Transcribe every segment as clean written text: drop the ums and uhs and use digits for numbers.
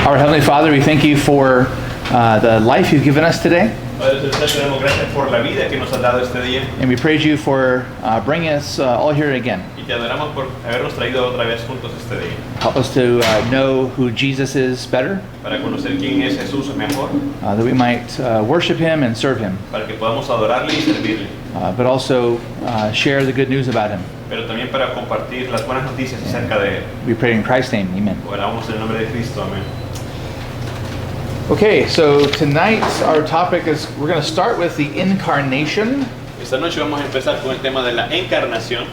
Our Heavenly Father, we thank you for the life you've given us today. Padre Celestial, te damos gracias por la vida que nos has dado este día. And we praise you for bringing us all here again. Y te adoramos por habernos traído otra vez juntos este día. Help us to know who Jesus is better, Para conocer quién es Jesús mejor. that we might worship him and serve him, Para que podamos adorarle y servirle. but also share the good news about him. Pero también para compartir las buenas noticias acerca de él. We pray in Christ's name, amen. Oramos en el nombre de Cristo. Amén. Okay, so tonight our topic is, we're going to start with the incarnation. Esta noche vamos a empezar con el tema de la encarnación.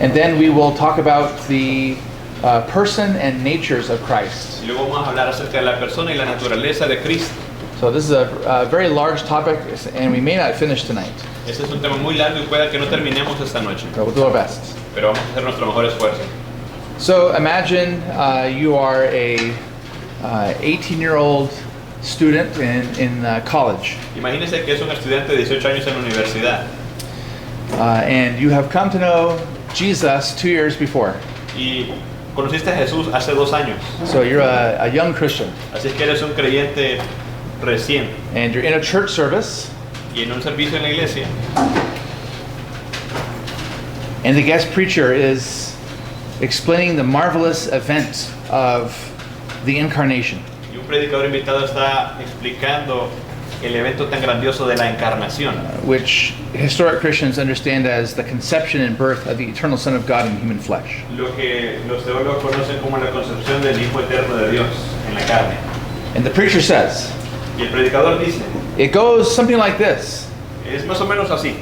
And then we will talk about the person and natures of Christ. Y luego vamos a hablar acerca de la persona y la naturaleza de Cristo. So this is a very large topic, and we may not finish tonight, Este es un tema muy largo y pueda que no terminemos esta noche. but we'll do our best. Pero vamos a hacer nuestro mejor esfuerzo. So imagine you are a 18-year-old student in college, Imagínese que es un estudiante de 18 años en la universidad. and you have come to know Jesus 2 years before. Y conociste a Jesús hace 2 años. So you're a young Christian, Así es que eres un creyente recién. and you're in a church service, Y en un servicio en la iglesia. and the guest preacher is explaining the marvelous event of the incarnation. Y un predicador invitado está explicando el evento tan grandioso de la encarnación. Which historic Christians understand as the conception and birth of the eternal Son of God in human flesh. Lo que los teólogos conocen como la concepción del Hijo Eterno de Dios en la carne. And the preacher says, Y el predicador dice, it goes something like this. es más o menos así.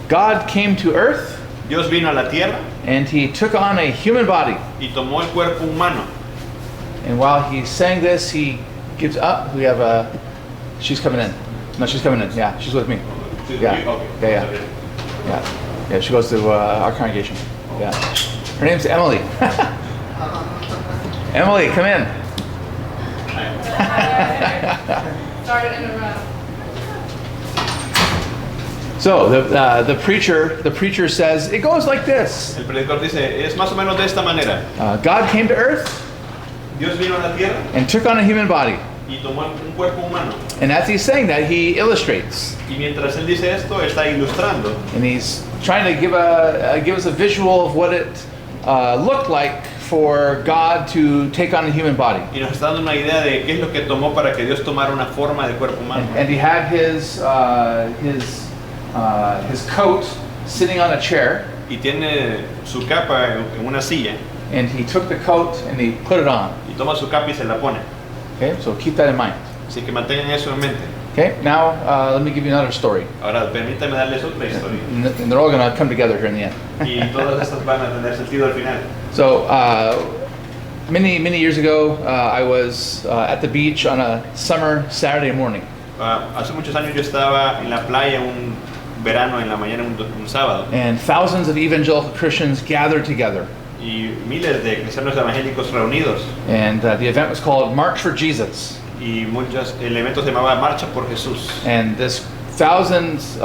God came to earth Dios vino a la tierra and he took on a human body. y tomó el cuerpo humano. And while he's saying this, he gives up. We have she's coming in. No, she's coming in. Yeah, she's with me. Yeah. Yeah. Yeah, she goes to our congregation. Yeah. Her name's Emily. Emily, come in. Sorry to interrupt. So the preacher says it goes like this. El predicador dice, es más o menos de esta manera. God came to earth Dios vino a la tierra and took on a human body. y tomó un cuerpo humano. And as he's saying that, he illustrates, Y mientras él dice esto, está ilustrando. and he's trying to give us a visual of what it looked like for God to take on a human body. Y nos está dando una idea de qué es lo que tomó para que Dios tomara una forma de cuerpo humano. And he had his coat sitting on a chair, Y tiene su capa en una silla. and he took the coat and he put it on. Y toma su capa y se la pone. Okay, so keep that in mind. Así que mantengan eso en mente. Okay, now let me give you another story. Ahora, permítame darles otra historia. And they're all going to come together here in the end. Y todas estas van a tener sentido al final. So many years ago, I was at the beach on a summer Saturday morning, Hace muchos años yo estaba en la playa un verano en la mañana, un sábado. and thousands of evangelical Christians gathered together. Y miles de cristianos evangélicos reunidos. And the event was called March for Jesus. Y el evento se llamaba Marcha por Jesús. And this thousands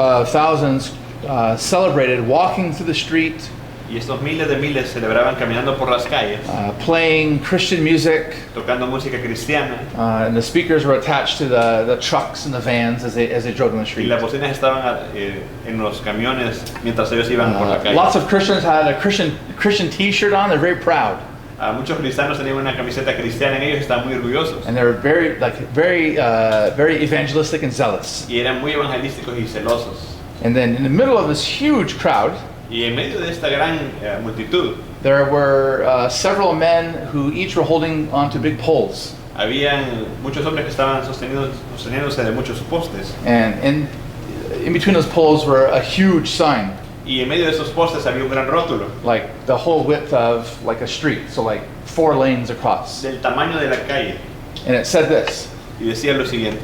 celebrated walking through the street, Y estos miles celebraban caminando por las calles, playing Christian music, tocando música cristiana. and the speakers were attached to the trucks and the vans as they drove down the Y street. las bocinas estaban en los camiones mientras ellos iban por la calle. Lots of Christians had a Christian T-shirt on. They're very proud, Muchos cristianos tenían una camiseta cristiana en ellos, estaban muy orgullosos. and they were very evangelistic and zealous. Y eran muy evangelísticos y celosos. And then in the middle of this huge crowd, Y en medio de esta gran multitud, there were several men who each were holding onto big poles. habían muchos hombres que estaban sosteniéndose de muchos postes. And in between those poles were a huge sign, Y en medio de esos postes había un gran rótulo, like the whole width of like a street, so like 4 lanes across. del tamaño de la calle. And it said this, Y decía lo siguiente: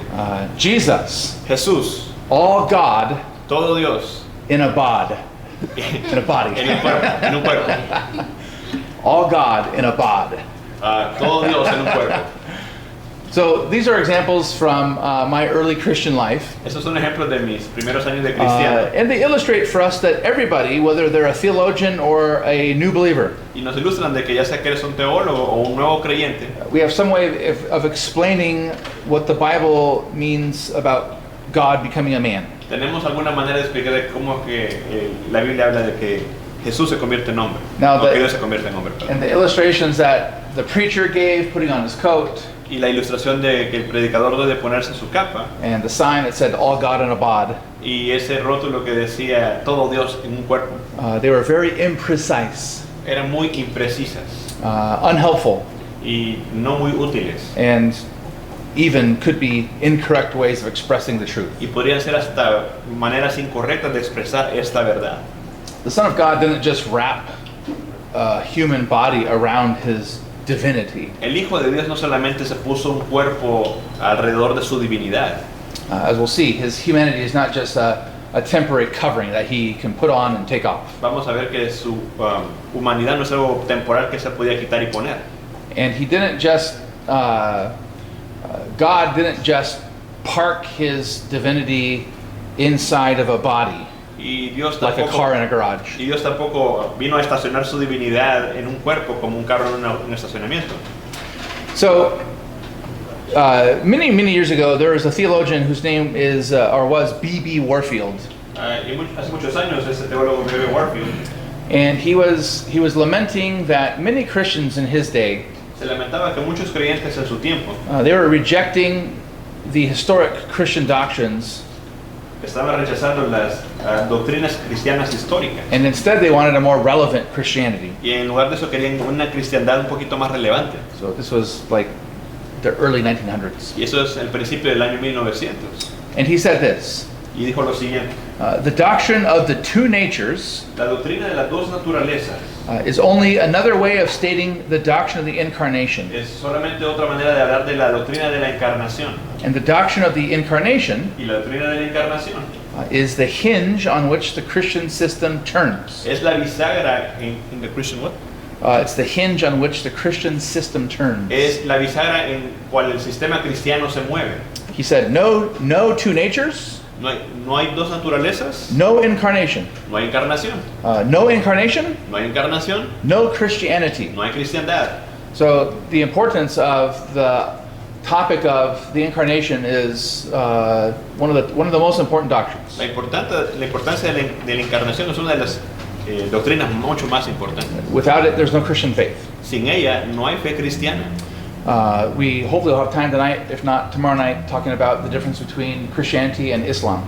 Jesus, Jesús, all God todo Dios, in a bod, in a body. en un cuerpo. All God in a bod. Todo Dios en un cuerpo. So these are examples from my early Christian life. Esos son ejemplos de mis primeros años de cristiano. And they illustrate for us that everybody, whether they're a theologian or a new believer, Y nos ilustran de que ya sea que eres un teólogo o un nuevo creyente, we have some way of explaining what the Bible means about God becoming a man. tenemos alguna manera de explicar de cómo que la Biblia habla de que Jesús se convierte en hombre. Now No, the- que Dios se convierte en hombre. Perdón. And the illustrations that the preacher gave, putting on his coat, Y la ilustración de que el predicador debe ponerse su capa and the sign that said all God in a bod, y ese rótulo que decía todo Dios en un cuerpo, they were very imprecise, eran muy imprecisas unhelpful, y no muy útiles. and even could be incorrect ways of expressing the truth. Y podrían ser hasta maneras incorrectas de expresar esta verdad. The Son of God didn't just wrap a human body around his divinity. El Hijo de Dios no solamente se puso un cuerpo alrededor de su divinidad. As we'll see, his humanity is not just a temporary covering that he can put on and take off. Vamos a ver que su humanidad no es algo temporal que se podía quitar y poner. And he didn't just, God didn't just park his divinity inside of a body, Y Dios like a car tampoco, in a garage. y Dios tampoco vino a estacionar su divinidad en un cuerpo como un carro en un estacionamiento. So, many years ago, there was a theologian whose name is, or was, B.B. Warfield. Hace muchos años ese teólogo B.B. Warfield And he was lamenting that many Christians in his day, se lamentaba que muchos creyentes en su tiempo they were rejecting the historic Christian doctrines, estaban rechazando las doctrinas cristianas históricas and instead they wanted a more relevant Christianity. y en lugar de eso querían una cristiandad un poquito más relevante. So this was like the early 1900s. Y eso es el principio del año 1900. And he said this, Y dijo lo siguiente: the doctrine of the two natures la doctrina de las dos naturalezas is only another way of stating the doctrine of the incarnation. es solamente otra manera de hablar de la doctrina de la encarnación. And the doctrine of the incarnation Y la doctrina de la encarnación is the hinge on which the Christian system turns. es la bisagra en the Christian what? It's the hinge on which the Christian system turns. Es la bisagra en cual el sistema cristiano se mueve. He said, no two natures, No hay dos naturalezas, no incarnation. no hay encarnación. No incarnation, No hay encarnación, no Christianity. no hay cristiandad. So the importance of the topic of the incarnation is one of the most important doctrines. La importancia de la encarnación es una de las doctrinas mucho más importantes. Without it, there's no Christian faith. Sin ella no hay fe cristiana. We hopefully will have time tonight, if not tomorrow night, talking about the difference between Christianity and Islam.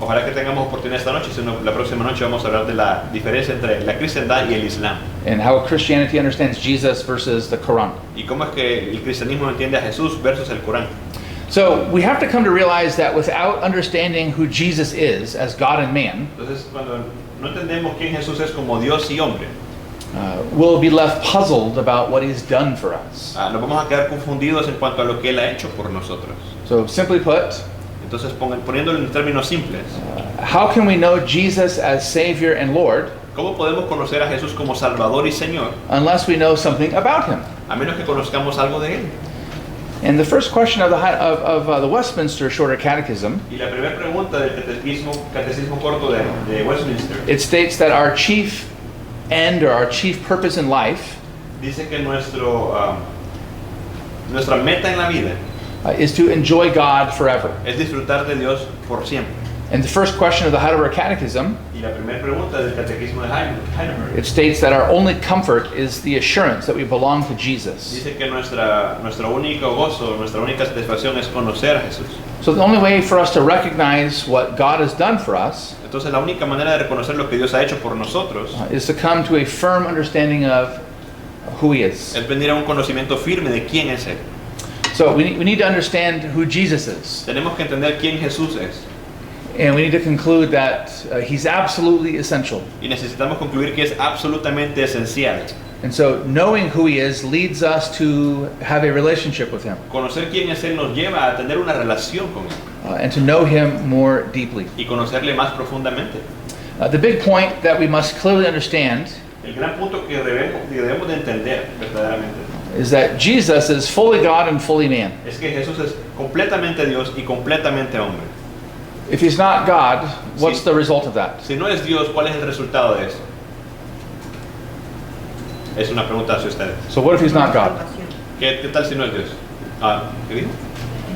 Ojalá que tengamos oportunidad esta noche, sino la próxima noche vamos a hablar de la diferencia entre la cristiandad y el islam. And how Christianity understands Jesus versus the Quran. Y cómo es que el cristianismo entiende a Jesús versus el Corán. So we have to come to realize that without understanding who Jesus is as God and man, Entonces, cuando no entendemos quién Jesús es como Dios y hombre, we'll be left puzzled about what he's done for us. nos vamos a quedar confundidos en cuanto a lo que Él ha hecho por nosotros. So simply put, Entonces, poniéndolo en términos simples, how can we know Jesus as Savior and Lord ¿cómo podemos conocer a Jesús como Salvador y Señor unless we know something about him? a menos que conozcamos algo de Él? And the first question of the Westminster Shorter Catechism, Y la primera pregunta del catecismo corto de Westminster it states that our chief end or our chief purpose in life dice que nuestra meta en la vida is to enjoy God forever. es disfrutar de Dios por siempre. And the first question of the Heidelberg Catechism, Y la primera pregunta del catecismo de Heidelberg it states that our only comfort is the assurance that we belong to Jesus. dice que nuestro único gozo, nuestra única satisfacción es conocer a Jesús. So the only way for us to recognize what God has done for us Entonces la única manera de reconocer lo que Dios ha hecho por nosotros is to come to a firm understanding of who he is. es venir a un conocimiento firme de quién es Él. So we need to understand who Jesus is. Tenemos que entender quién Jesús es. And we need to conclude that he's absolutely essential. Y necesitamos concluir que es absolutamente esencial. And so knowing who he is leads us to have a relationship with him Conocer quién es Él nos lleva a tener una relación con Él and to know him more deeply. y conocerle más profundamente. The big point that we must clearly understand El gran punto que debemos de entender verdaderamente is that Jesus is fully God and fully man. es que Jesús es completamente Dios y completamente hombre. If he's not God, what's Sí. the result of that? Si no es Dios, ¿cuál es el resultado de eso? Es una pregunta hacia ustedes. So what if he's not God? ¿Qué tal si no es Dios? ¿Qué dijo?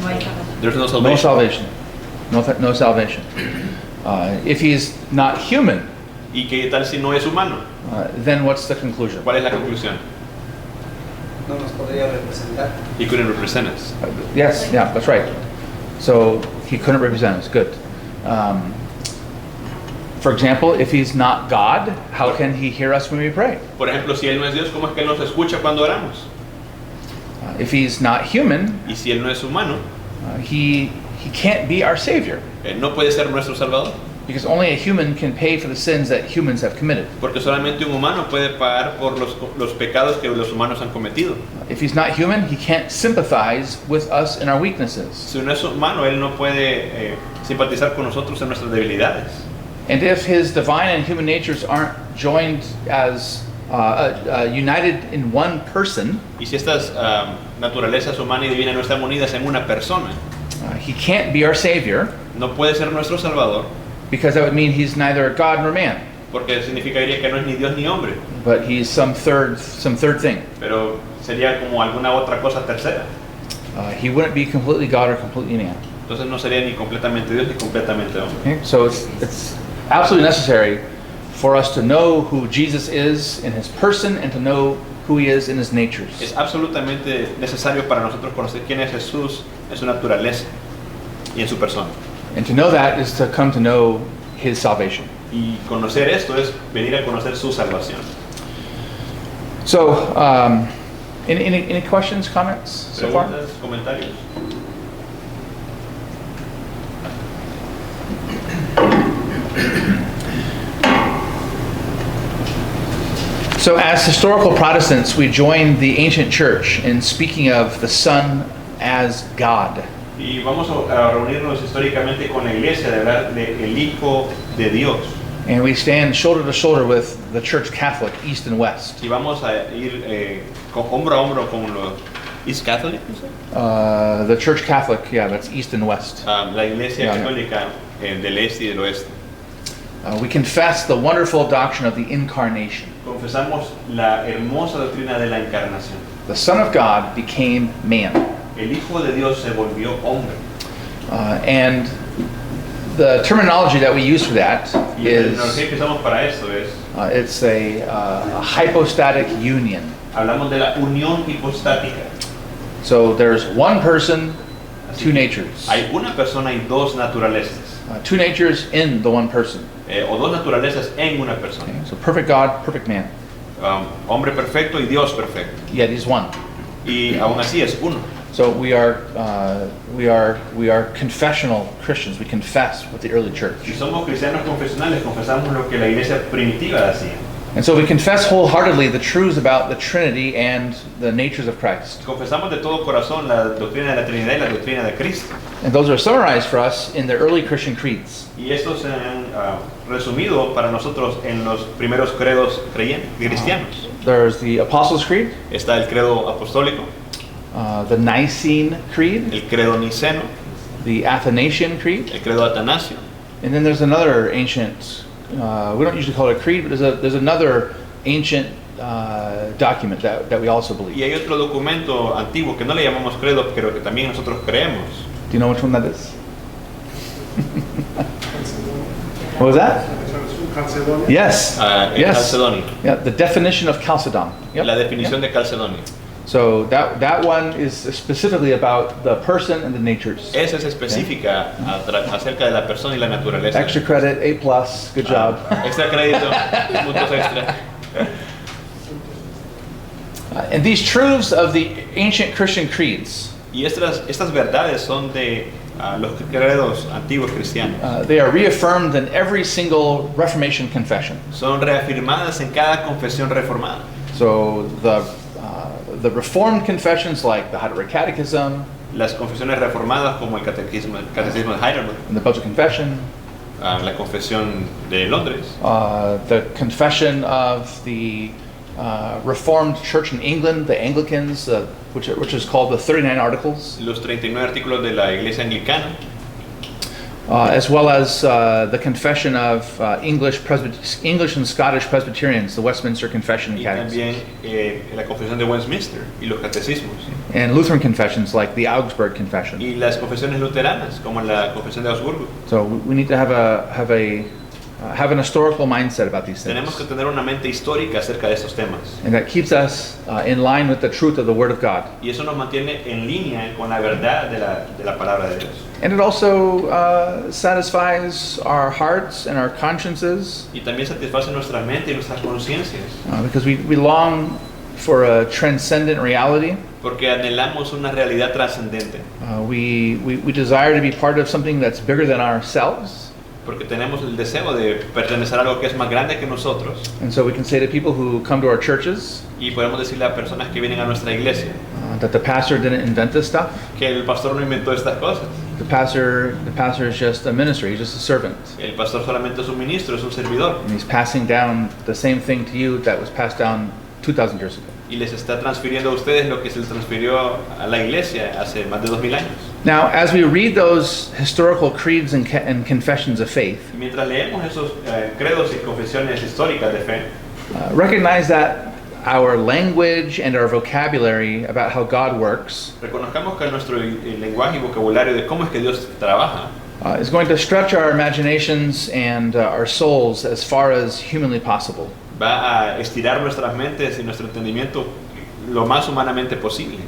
No hay salvación. There's no No salvation. salvation. No salvation. If he's not human, ¿Y qué tal si no es humano? then what's the conclusion? ¿Cuál es la conclusión? No nos podría representar. He couldn't represent us. Yes, yeah, that's right. So he couldn't represent us. Good. For example, if he's not God, how can he hear us when we pray? Por ejemplo, si Él no es Dios, ¿cómo es que Él nos escucha cuando oramos? If he's not human, Y si Él no es humano, he can't be our Savior, Él no puede ser nuestro Salvador. because only a human can pay for the sins that humans have committed. Porque solamente un humano puede pagar por los pecados que los humanos han cometido. If he's not human, he can't sympathize with us in our weaknesses. Si no es humano, Él no puede simpatizar con nosotros en nuestras debilidades. And if his divine and human natures aren't joined as united in one person, Y si estas naturalezas humana y divina no están unidas en una persona, he can't be our Savior, no puede ser nuestro Salvador, because that would mean he's neither God nor man, porque significaría que no es ni Dios ni hombre, but he's some third thing. pero sería como alguna otra cosa tercera. He wouldn't be completely God or completely man. Entonces no sería ni completamente Dios ni completamente hombre. Okay? So it's absolutely necessary for us to know who Jesus is in his person and to know who he is in his natures. Es absolutamente necesario para nosotros conocer quién es Jesús en su naturaleza y en su persona. And to know that is to come to know his salvation. Y conocer esto es venir a conocer su salvación. So, any questions, comments so far? ¿Preguntas, comentarios? So, as historical Protestants, we join the ancient church in speaking of the Son as God. Y vamos a reunirnos históricamente con la iglesia de hablar del Hijo de Dios. And we stand shoulder to shoulder with the Church Catholic, East and West. Y vamos a ir hombro a hombro con los East Catholic, ¿no sé? The Church Catholic, yeah, that's East and West. La iglesia Yeah, yeah. católica del este y del oeste. We confess the wonderful doctrine of the Incarnation. Confesamos la hermosa doctrina de la encarnación. The Son of God became man. El Hijo de Dios se volvió hombre. And the terminology that we use for that Y la is terminología que usamos para esto es, it's a hypostatic union. hablamos de la unión hipostática. So there's one person, Así two que natures. Hay una persona y dos naturalezas. Two natures in the one person. O dos naturalezas en una persona. Okay? So perfect God, perfect man. Hombre perfecto y Dios perfecto. Yet he's one. Y aún así es uno. So we are confessional Christians. We confess with the early church. Si somos cristianos confesionales, confesamos lo que la iglesia primitiva hacía. And so we confess wholeheartedly the truths about the Trinity and the natures of Christ. Confesamos de todo corazón la doctrina de la Trinidad y la doctrina de Cristo. And those are summarized for us in the early Christian creeds. Y estos se han resumido para nosotros en los primeros credos cristianos. There's the Apostles' Creed, Está el credo apostólico, the Nicene Creed, el credo niceno, the Athanasian Creed, el credo atanasio. and then there's another ancient, we don't usually call it a creed, but there's another ancient document that we also believe. Y hay otro documento antiguo que no le llamamos credo, pero que también nosotros creemos. Do you know which one that is? What was that? Yes. El Yes. Calcedonio. Yeah, the definition of Chalcedon. Yep. La definición de Calcedonio. So that one is specifically about the person and the natures. Esa es específica acerca de la persona y la naturaleza. Extra credit, A+, good job. Extra crédito, puntos extra. And these truths of the ancient Christian creeds, Y estas verdades son de los credos antiguos cristianos. they are reaffirmed in every single Reformation confession. Son reafirmadas en cada confesión reformada. So the Reformed confessions like the Heidelberg Catechism Las confesiones reformadas como el catecismo de Heidelberg, and the Belgic Confession, la confesión de Londres, the confession of the Reformed Church in England, the Anglicans, which is called the 39 Articles, los 39 artículos de la Iglesia Anglicana, as well as the confession of English and Scottish Presbyterians, the Westminster Confession and y Catechism, también la confesión de Westminster y los catecismos, and Lutheran confessions like the Augsburg Confession. y las confesiones luteranas, como la confesión de Augsburgo. So we need to have an historical mindset about these Tenemos que things, tener una mente histórica acerca de estos temas. and that keeps us in line with the truth of the Word of God. Y eso nos mantiene en línea con la verdad de la palabra de Dios. And it also satisfies our hearts and our consciences Y también satisface nuestra mente y nuestras conciencias, because we long for a transcendent reality. porque anhelamos una realidad trascendente, We desire to be part of something that's bigger than ourselves. porque tenemos el deseo de pertenecer a algo que es más grande que nosotros, And so we can say to people who come to our churches y podemos decirle a personas que vienen a nuestra iglesia that the pastor didn't invent this stuff. que el pastor no inventó estas cosas. The pastor is just a minister. He's just a servant. El pastor solamente es un ministro, es un servidor, And he's passing down the same thing to you that was passed down 2,000 years ago. y les está transfiriendo a ustedes lo que se les transfirió a la iglesia hace más de 2000 años. Now, as we read those historical creeds and confessions of faith, Y mientras leemos esos credos y confesiones históricas de fe, recognize that our language and our vocabulary about how God works reconozcamos que nuestro lenguaje y vocabulario de cómo es que Dios trabaja is going to stretch our imaginations and our souls as far as humanly possible. va a estirar nuestras mentes y nuestro entendimiento lo más humanamente posible.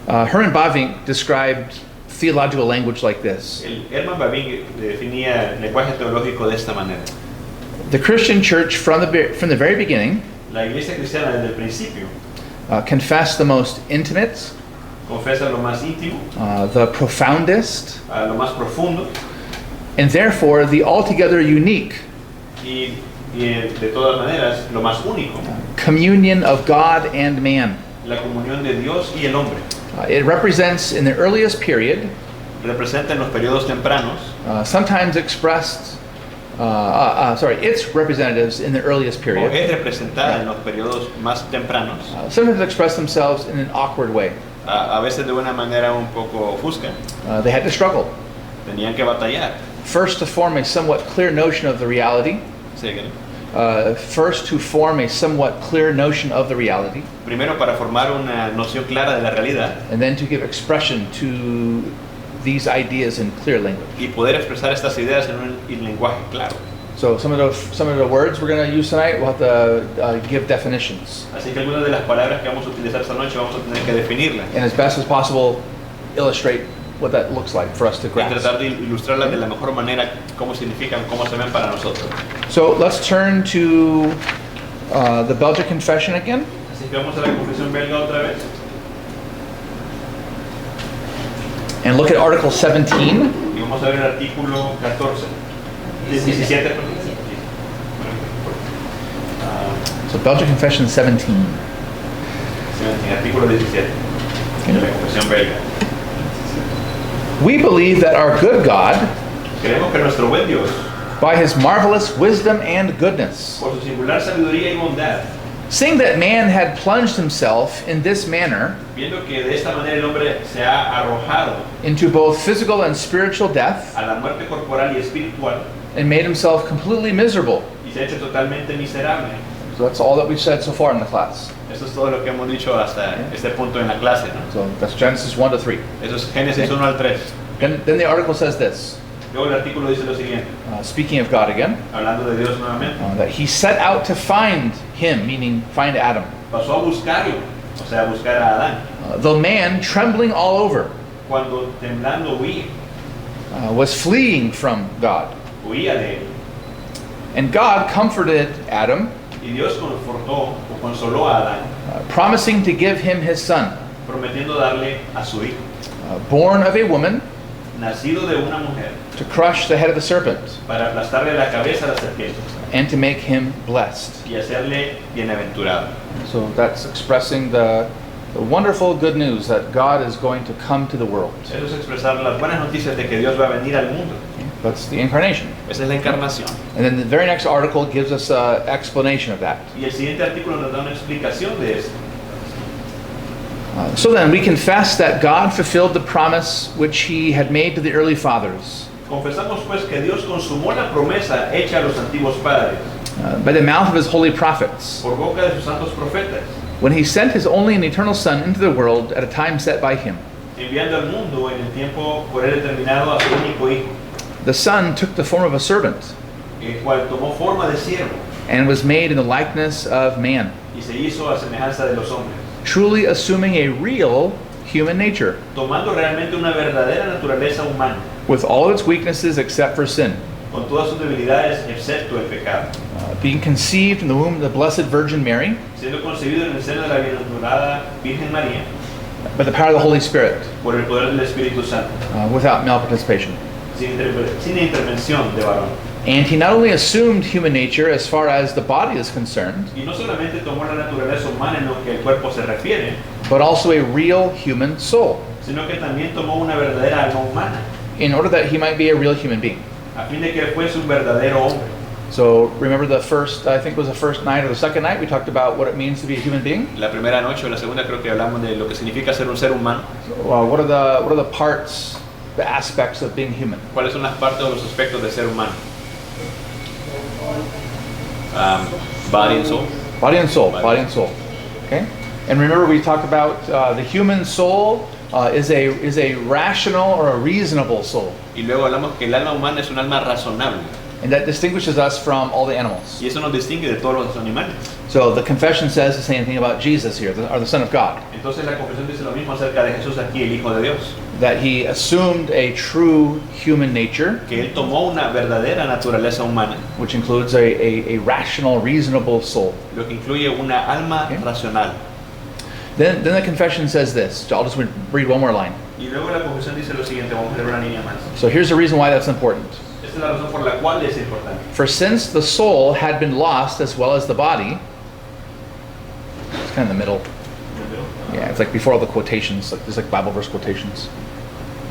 Herman Bavinck described theological language like this. Herman Bavinck definía el lenguaje teológico de esta manera. The Christian church from the very beginning La iglesia cristiana desde el principio confessed the most intimate, confesa lo más íntimo, the profoundest, lo más profundo and therefore the altogether unique y de todas maneras lo más único, communion of God and man. la comunión de Dios y el hombre. It represents in the earliest period, Representa en los periodos tempranos, sometimes expressed, its representatives in the earliest o period, es representada en los periodos más tempranos, sometimes express themselves in an awkward way. a veces de una manera un poco fusca. They had to struggle. Tenían que batallar. First, to form a somewhat clear notion of the reality. Sí, que- Primero para formar una noción clara de la realidad and then to give expression to these ideas in clear language. y poder expresar estas ideas en un lenguaje claro. So some of the words we're going to use tonight, we'll have to give definitions, Así que algunas de las palabras que vamos a utilizar esta noche vamos a tener que definirlas and as best as possible, illustrate what that looks like for us to y grasp. tratar de ilustrarlas de la mejor manera, cómo significan, cómo se ven para nosotros. So let's turn to the Belgic Confession again. Así que vamos a la confesión belga otra vez And look at Article 17. y vamos a ver el artículo 14, 17. perdón. So Belgic Confession 17. El artículo 17 de la confesión belga. We believe that our good God, Creemos que nuestro buen Dios, by his marvelous wisdom and goodness, por su singular sabiduría y bondad, seeing that man had plunged himself in this manner viendo que de esta manera el hombre se ha arrojado into both physical and spiritual death, a la muerte corporal y espiritual and made himself completely miserable. y se ha hecho totalmente miserable. So that's all that we've said so far in the class. Eso es todo lo que hemos dicho hasta este punto en la clase, ¿no? So that's Genesis 1 to 3. Eso es Génesis 1 al 3. Then the article says this, Luego el artículo dice lo siguiente, speaking of God again, hablando de Dios nuevamente. that he set out to find him, meaning find Adam, Pasó a buscarlo, o sea, a buscar a Adán. the man trembling all over, Cuando temblando huía was fleeing from God. de él. And God comforted Adam, Y Dios confortó o consoló a Adán, promising to give him his son, prometiendo darle a su hijo, born of a woman, nacido de una mujer, to crush the head of the serpent, para aplastarle la cabeza a la serpiente and to make him blessed. y hacerle bienaventurado. So that's expressing the wonderful good news that God is going to come to the world. Eso es expresar las buenas noticias de que Dios va a venir al mundo. That's the incarnation. Esa es la encarnación. And then the very next article gives us an explanation of that. Y el siguiente artículo nos da una explicación de esto. So then, we confess that God fulfilled the promise which He had made to the early fathers Confesamos pues que Dios consumó la promesa hecha a los antiguos padres by the mouth of His holy prophets por boca de sus santos profetas, when He sent His only and eternal Son into the world at a time set by Him. enviando al mundo en el tiempo por él determinado a su único hijo, The Son took the form of a servant el cual tomó forma de siervo and was made in the likeness of man, y se hizo a semejanza de los hombres, truly assuming a real human nature, tomando realmente una verdadera naturaleza humana, with all of its weaknesses except for sin, con todas sus debilidades excepto el pecado, being conceived in the womb of the Blessed Virgin Mary siendo concebido en el seno de la bienaventurada Virgen María by the power of the Holy Spirit, por el poder del Espíritu Santo, without male participation. sin intervención de varón. And He not only assumed human nature as far as the body is concerned, Y no solamente tomó la naturaleza humana en lo que el cuerpo se refiere, but also a real human soul, sino que también tomó una verdadera alma humana, in order that He might be a real human being. a fin de que él fuese un verdadero hombre. So remember the first, I think it was the first night or the second night, we talked about what it means to be a human being. La primera noche o la segunda creo que hablamos de lo que significa ser un ser humano. What are the parts, the aspects of being human? ¿Cuáles son las partes o los aspectos de ser humano? Body and soul. Body and soul, body and soul. Okay? And remember we talked about the human soul is a rational or a reasonable soul. Y luego hablamos que el alma humana es un alma razonable. And that distinguishes us from all the animals. Y eso nos distingue de todos los animales. So the confession says the same thing about Jesus here, or the Son of God. Entonces la confesión dice lo mismo acerca de Jesús aquí, el Hijo de Dios. That He assumed a true human nature, Que Él tomó una verdadera naturaleza humana, which includes a rational, reasonable soul. lo que incluye una alma Okay. racional. Then the confession says this. I'll just read one more line. Y luego la confesión dice lo siguiente, vamos a leer una línea más. So here's the reason why that's important. Esta es la razón por la cual es importante. For since the soul had been lost as well as the body, it's kind of in the middle. Yeah, it's like before all the quotations, like there's like Bible verse quotations.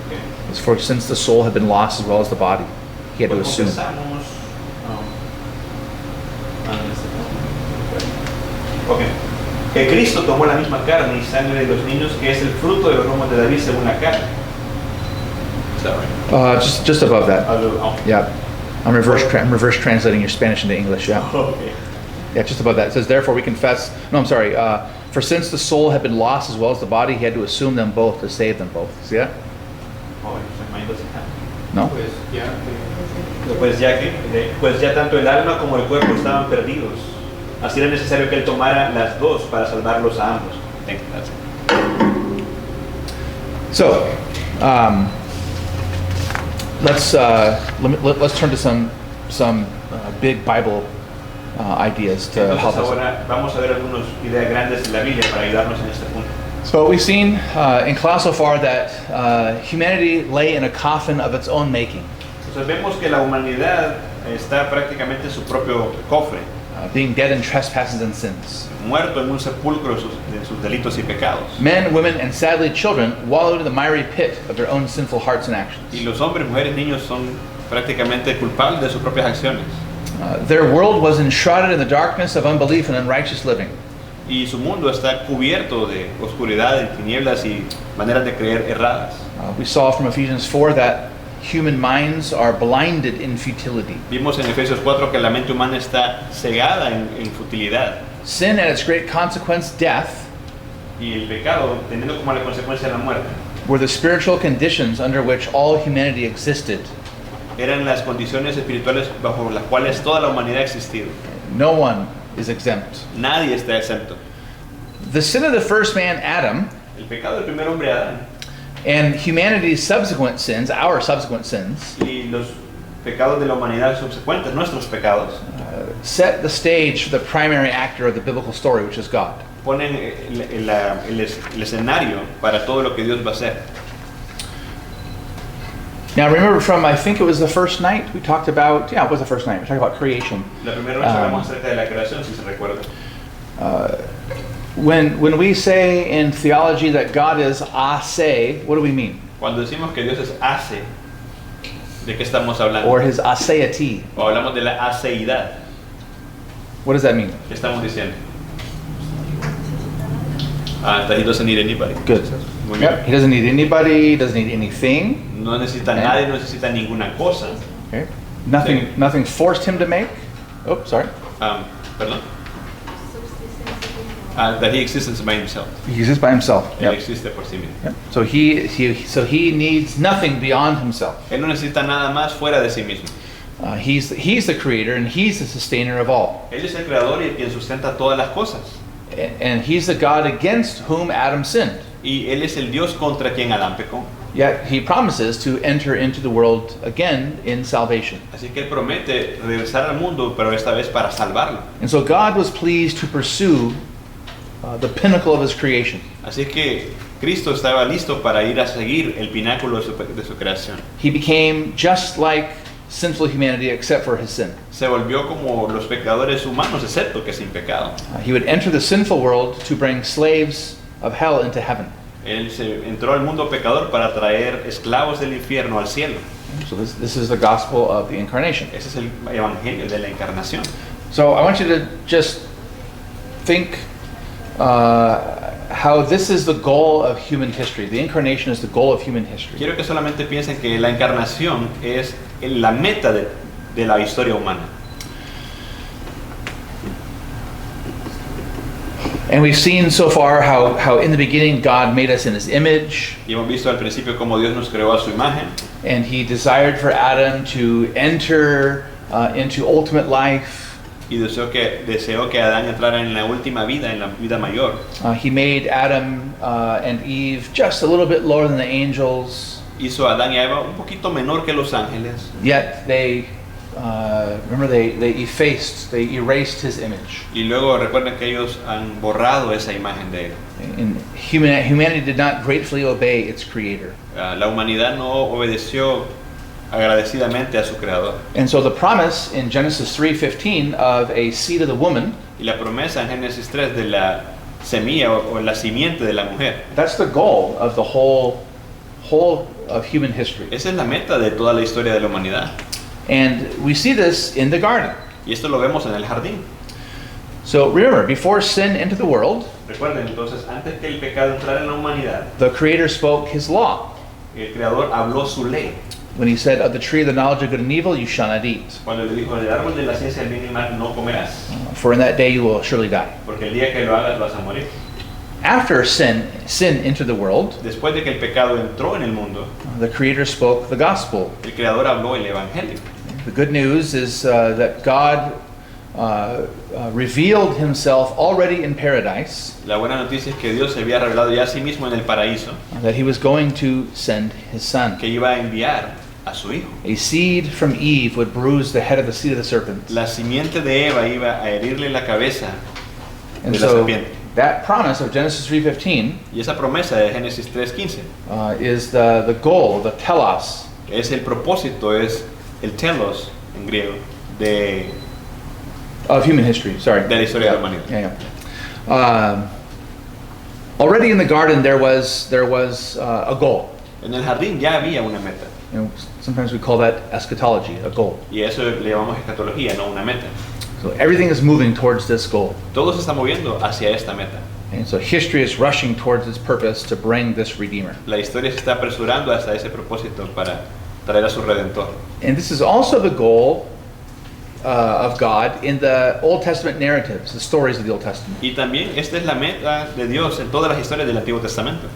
Okay. It's for since the soul had been lost as well as the body, He had to Pues assume. confesamos, Ok. Que Cristo tomó la misma carne y sangre de los niños, que es el fruto de los lomos de David según la carne. Is that right? Just above that. Oh. Yeah, I'm reverse translating your Spanish into English. Yeah, Okay. yeah, just above that. It says, therefore we confess. No, I'm sorry. For since the soul had been lost as well as the body, He had to assume them both to save them both. See that? Oh, my mind doesn't have. No. Pues ya tanto el alma como el cuerpo estaban perdidos. Así era necesario que él tomara las dos para salvarlos a ambos. Thank you, that's it. So, let's turn to some big Bible ideas to Entonces help us. ahora vamos a ver algunas ideas grandes de la Biblia para ayudarnos en este punto. So we've seen in class so far that humanity lay in a coffin of its own making, Entonces vemos que la humanidad está prácticamente en su propio cofre, being dead in trespasses and sins. muerto en un sepulcro de sus delitos y pecados. Men, women, and sadly children wallowed in the miry pit of their own sinful hearts and actions. Y los hombres, mujeres, niños son prácticamente culpables de sus propias acciones. Their world was enshrouded in the darkness of unbelief and unrighteous living. Y su mundo está cubierto de oscuridad, de tinieblas y maneras de creer erradas. We saw from Ephesians 4 that human minds are blinded in futility. Vimos en Efesios 4 que la mente humana está cegada en futilidad. Sin and its great consequence, death, Y el pecado, teniendo como la consecuencia la muerte, were the spiritual conditions under which all humanity existed. eran las condiciones espirituales bajo las cuales toda la humanidad ha existido. No one is exempt. Nadie está exento. The sin of the first man, Adam, El pecado del primer hombre, Adán, and humanity's subsequent sins, our subsequent sins, y los pecados de la humanidad subsecuentes, nuestros pecados, set the stage for the primary actor of the biblical story, which is God. ponen el escenario para todo lo que Dios va a hacer. Now remember from, I think it was the first night, we talked about, yeah, it was the first night, we talked about creation. La primera noche hablamos acerca de la creación, si se recuerda. When we say in theology that God is a se, what do we mean? Cuando decimos que Dios es hace, ¿De qué estamos hablando? or his aseity. O hablamos de la aceidad. What does that mean? ¿Qué estamos diciendo? That he doesn't need anybody. Good. Muy bien. Yep. He doesn't need anybody, doesn't need anything. No necesita Okay. nadie, no necesita ninguna cosa. Okay. Nothing forced him to make. Oh, sorry. Perdón. That he exists by himself. He exists by himself. Él Yep. existe por sí mismo. Yep. So he needs nothing beyond himself. Él no necesita nada más fuera de sí mismo. He's the creator and he's the sustainer of all. Él es el creador y quien sustenta todas las cosas. And he's the God against whom Adam sinned. Y él es el Dios contra quien Adán pecó. Yet he promises to enter into the world again in salvation. Así que él promete regresar al mundo, pero esta vez para salvarlo. And so God was pleased to pursue the pinnacle of his creation. Así que Cristo estaba listo para ir a seguir el pináculo de su creación. He became just like sinful humanity except for his sin. Se volvió como los pecadores humanos, excepto que sin pecado. He would enter the sinful world to bring slaves of hell into heaven. Él se entró al mundo pecador para traer esclavos del infierno al cielo. So this is the gospel of the incarnation. Ese es el evangelio de la encarnación. So I want you to just think how this is the goal of human history. The incarnation is the goal of human history. Quiero que solamente piensen que la encarnación es la meta de la historia humana. And we've seen so far how in the beginning God made us in his image. Y hemos visto al principio cómo Dios nos creó a su imagen. And he desired for Adam to enter into ultimate life. Y deseó que Adán entrara en la última vida, en la vida mayor. He made Adam and Eve just a little bit lower than the angels. Hizo a Adán y a Eva un poquito menor que los ángeles. Yet they erased his image. Y luego recuerden que ellos han borrado esa imagen de él. And humanity did not gratefully obey its creator. La humanidad no obedeció agradecidamente a su creador. And so the promise in Genesis 3:15 of a seed of the woman, Y la promesa en Génesis 3 de la semilla o la simiente de la mujer, that's the goal of the whole of human history. esa es la meta de toda la historia de la humanidad. And we see this in the garden. Y esto lo vemos en el jardín. So remember, before sin entered the world, Recuerden entonces, antes que el pecado entrara en la humanidad, the creator spoke his law. el creador habló su ley. When he said, of the tree of the knowledge of good and evil you shall not eat, Cuando le dijo, del árbol de la ciencia del bien y mal no comerás, for in that day you will surely die. porque el día que lo hagas vas a morir. After sin entered the world, Después de que el pecado entró en el mundo, the creator spoke the gospel. el creador habló el evangelio. The good news is that God revealed himself already in paradise, La buena noticia es que Dios se había revelado ya a sí mismo en el paraíso, that he was going to send his son. que iba a enviar a su hijo. A seed from Eve would bruise the head of the seed of the serpent. La simiente de Eva iba a herirle la cabeza And de la so serpiente. that promise of Genesis 3:15 Y esa promesa de Génesis 3:15 is the goal, the telos, es el propósito, es el telos en griego of human history. Sorry. de la historia de la humanidad. Yeah. Already in the garden there was a goal. En el jardín ya había una meta. You know, sometimes we call that eschatology, a goal. Y eso le llamamos escatología, no una meta. So everything is moving towards this goal. Todo se está moviendo hacia esta meta. And so history is rushing towards its purpose to bring this Redeemer. La historia se está apresurando hasta ese propósito para traer a su Redentor. And this is also the goal of God in the Old Testament narratives, the stories of the Old Testament. Y también esta es la meta de Dios en todas las historias del Antiguo Testamento.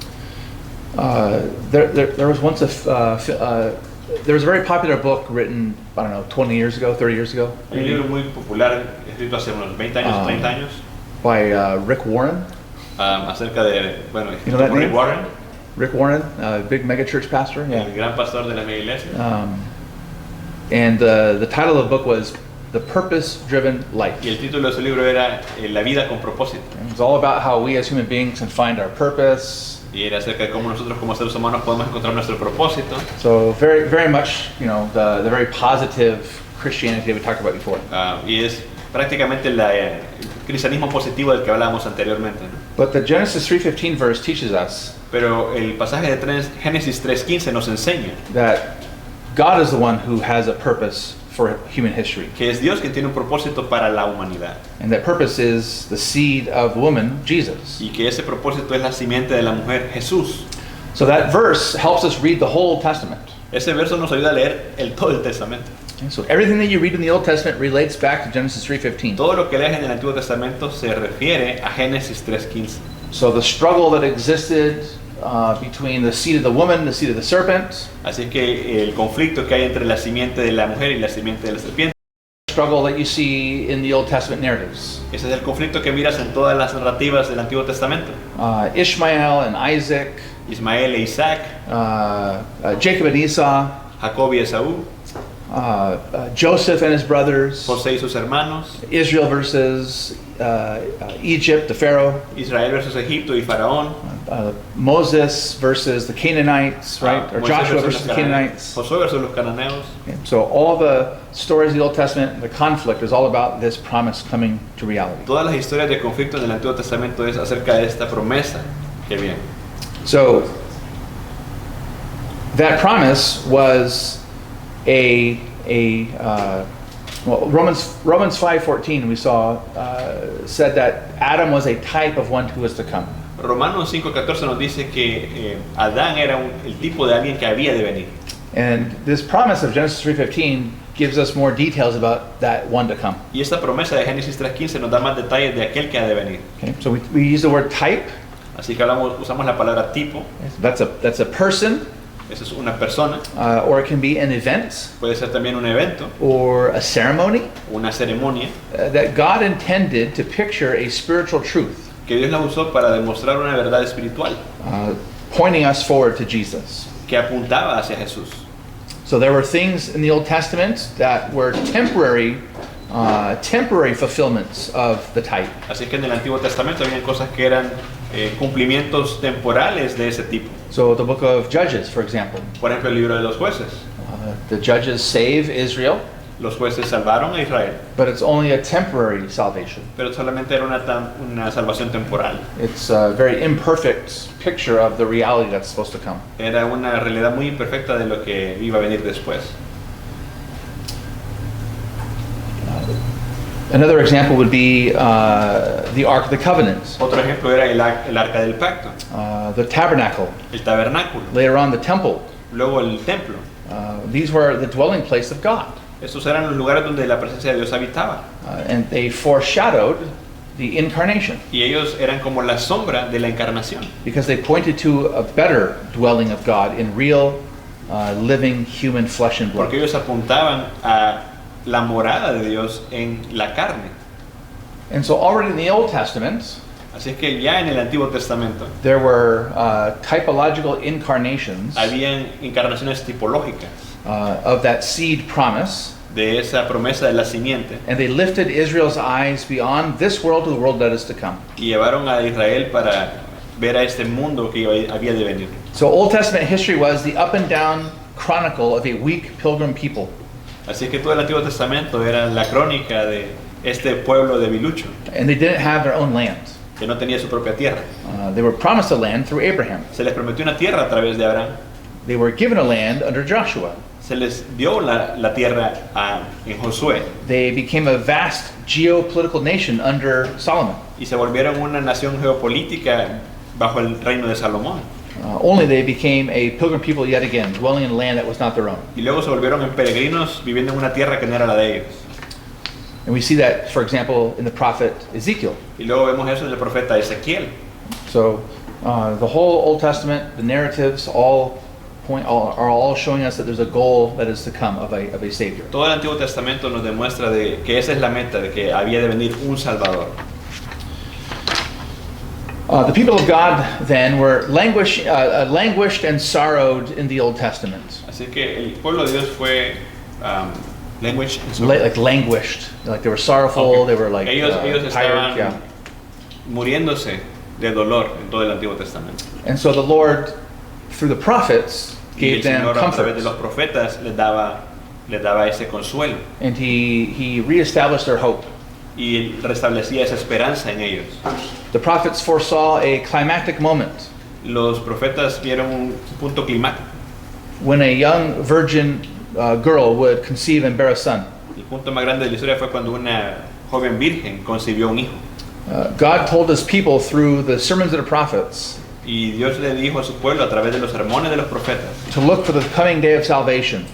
There was once there was a very popular book written, I don't know, 20 years ago, 30 years ago, Hay un libro muy popular escrito hace unos 20 años, 30 años, by Rick Warren. acerca de, bueno, You know that Rick name? Warren, Rick Warren, big megachurch pastor. Yeah. el gran pastor de la mega iglesia. And the title of the book was The Purpose-Driven Life. Y el título de su libro era La vida con propósito. It was all about how we as human beings can find our purpose. Y era acerca de cómo nosotros como seres humanos podemos encontrar nuestro propósito. So very, very much, you know, the very positive Christianity that we talked about before. Y es prácticamente el cristianismo positivo del que hablábamos anteriormente, ¿no? But the Genesis 3:15 verse teaches us Pero el pasaje de Génesis 3:15 nos enseña that God is the one who has a purpose for human history. que es Dios quien tiene un propósito para la humanidad And that purpose is the seed of the woman, Jesus. y que ese propósito es la simiente de la mujer, Jesús. So that verse helps us read the whole Old Testament. Ese verso nos ayuda a leer todo el Testamento. And so everything that you read in the Old Testament relates back to Genesis 3:15. Todo lo que lees en el Antiguo Testamento se refiere a Génesis 3:15. So the struggle that existed between the seed of the woman, the seed of the serpent, Así que el conflicto que hay entre la simiente de la mujer y la simiente de la serpiente, struggle that you see in the Old Testament narratives. ese es el conflicto que miras en todas las narrativas del Antiguo Testamento. Ishmael and Isaac, Ismael e Isaac, Jacob and Esau, Jacob y Esaú, Joseph and his brothers, José y sus hermanos, Israel versus Egypt, the Pharaoh, Israel versus Egipto y Faraón, Moses versus the Canaanites, right? Or Moisés Joshua versus versus los the cananeos, Canaanites. Josué versus los cananeos. Okay, so all the stories of the Old Testament, the conflict is all about this promise coming to reality. Todas las historias de conflicto en el Antiguo Testamento es acerca de esta promesa que viene. So that promise was well, Romans 5:14 we saw said that Adam was a type of one who was to come. Romanos 5:14 nos dice que Adán era el tipo de alguien que había de venir. And this promise of Genesis 3:15 gives us more details about that one to come. Y esta promesa de Génesis 3:15 nos da más detalles de aquel que ha de venir. Okay, so we use the word type. Así que usamos la palabra tipo. That's a person, Esa es una persona. or it can be an event Puede ser también un evento, or a ceremony una ceremonia that God intended to picture a spiritual truth, que Dios la usó para demostrar una verdad espiritual pointing us forward to Jesus. que apuntaba hacia Jesús. So there were things in the Old Testament that were temporary fulfillments of the type. Así que en el Antiguo Testamento había cosas que eran cumplimientos temporales de ese tipo. So the book of Judges, for example, Por ejemplo, el libro de los jueces. the judges save Israel, Los jueces salvaron a Israel, but it's only a temporary salvation. pero solamente era una salvación temporal. It's a very imperfect picture of the reality that's supposed to come. Era una realidad muy imperfecta de lo que iba a venir después. Another example would be the Ark of the Covenant, Otro ejemplo era el arca del pacto, the tabernacle, el tabernáculo, later on the temple. luego el templo. These were the dwelling place of God, Estos eran los lugares donde la presencia de Dios habitaba. and they foreshadowed the incarnation Y ellos eran como la sombra de la encarnación, because they pointed to a better dwelling of God in real, living human flesh and blood. porque ellos apuntaban a la morada de Dios en la carne. And so already in the Old Testament, Así que ya en el Antiguo Testamento there were typological incarnations habían encarnaciones tipológicas of that seed promise, de esa promesa de la simiente and they lifted Israel's eyes beyond this world to the world that is to come. y llevaron a Israel para ver a este mundo que había de venir. So Old Testament history was the up and down chronicle of a weak pilgrim people. Así que todo el Antiguo Testamento era la crónica de este pueblo debilucho And they didn't have their own land. que no tenía su propia tierra. They were promised a land through Abraham. Se les prometió una tierra a través de Abraham. They were given a land under Joshua. Se les dio la tierra en Josué They became a vast geopolitical nation under Solomon. y se volvieron una nación geopolítica bajo el reino de Salomón. Only they became a pilgrim people yet again, dwelling in land that was not their own. Y luego se volvieron en peregrinos viviendo en una tierra que no era la de ellos. And we see that, for example, in the prophet Ezekiel. Y luego vemos eso en el profeta Ezequiel. So the whole Old Testament, the narratives, are all showing us that there's a goal that is to come of a Savior. Todo el Antiguo Testamento nos demuestra de que esa es la meta, de que había de venir un Salvador. The people of God then were languished and sorrowed in the Old Testament. Así que el pueblo de Dios fue language. Like languished, like they were sorrowful, Okay. they were like ellos tired. estaban Yeah. muriéndose de dolor en todo el Antiguo Testamento. And so the Lord, through the prophets, Y gave el them Señor a comfort, través de los profetas les daba ese consuelo and He reestablished their hope. y restablecía esa esperanza en ellos. The prophets foresaw a climactic moment Los profetas vieron un punto climático when a young virgin girl would conceive and bear a son. El punto más grande de la historia fue cuando una joven virgen concibió un hijo. God told his people through the sermons of the prophets Y Dios le dijo a su pueblo a través de los sermones de los profetas to look for the coming day of salvation.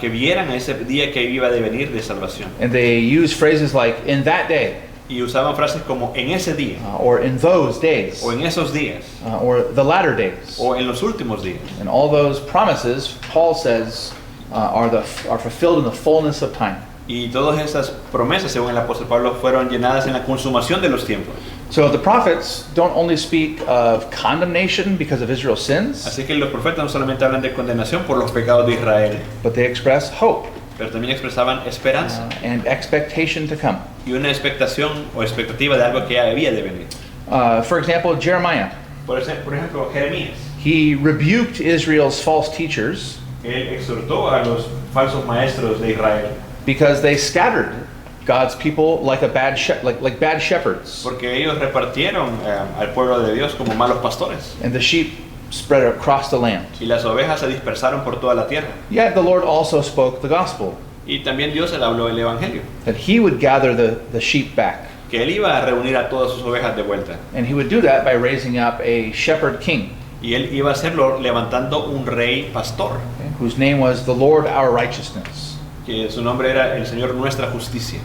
que vieran ese día que iba a devenir de salvación. And they use phrases like, in that day, Y usaban frases como en ese día, or in those days, o en esos días, or the latter days. o en los últimos días. And all those promises, Paul says, are fulfilled in the fullness of time. Y todas esas promesas, según el apóstol Pablo, fueron llenadas en la consumación de los tiempos. So the prophets don't only speak of condemnation because of Israel's sins, Así que los profetas no solamente hablan de condenación por los pecados de Israel, but they express hope pero también expresaban esperanza and expectation to come. y una expectación o expectativa de algo que había de venir. For example, Jeremiah, Por ejemplo, Jeremías, he rebuked Israel's false teachers él exhortó a los falsos maestros de Israel because they scattered God's people like bad shepherds, porque ellos repartieron al pueblo de Dios como malos pastores and the sheep spread across the land. y las ovejas se dispersaron por toda la tierra. Yet the Lord also spoke the gospel, Y también Dios le habló el evangelio, that he would gather the sheep back. que él iba a reunir a todas sus ovejas de vuelta. And he would do that by raising up a shepherd king, Y él iba a hacerlo levantando un rey pastor, whose name was the Lord our righteousness. que su nombre era el Señor nuestra justicia.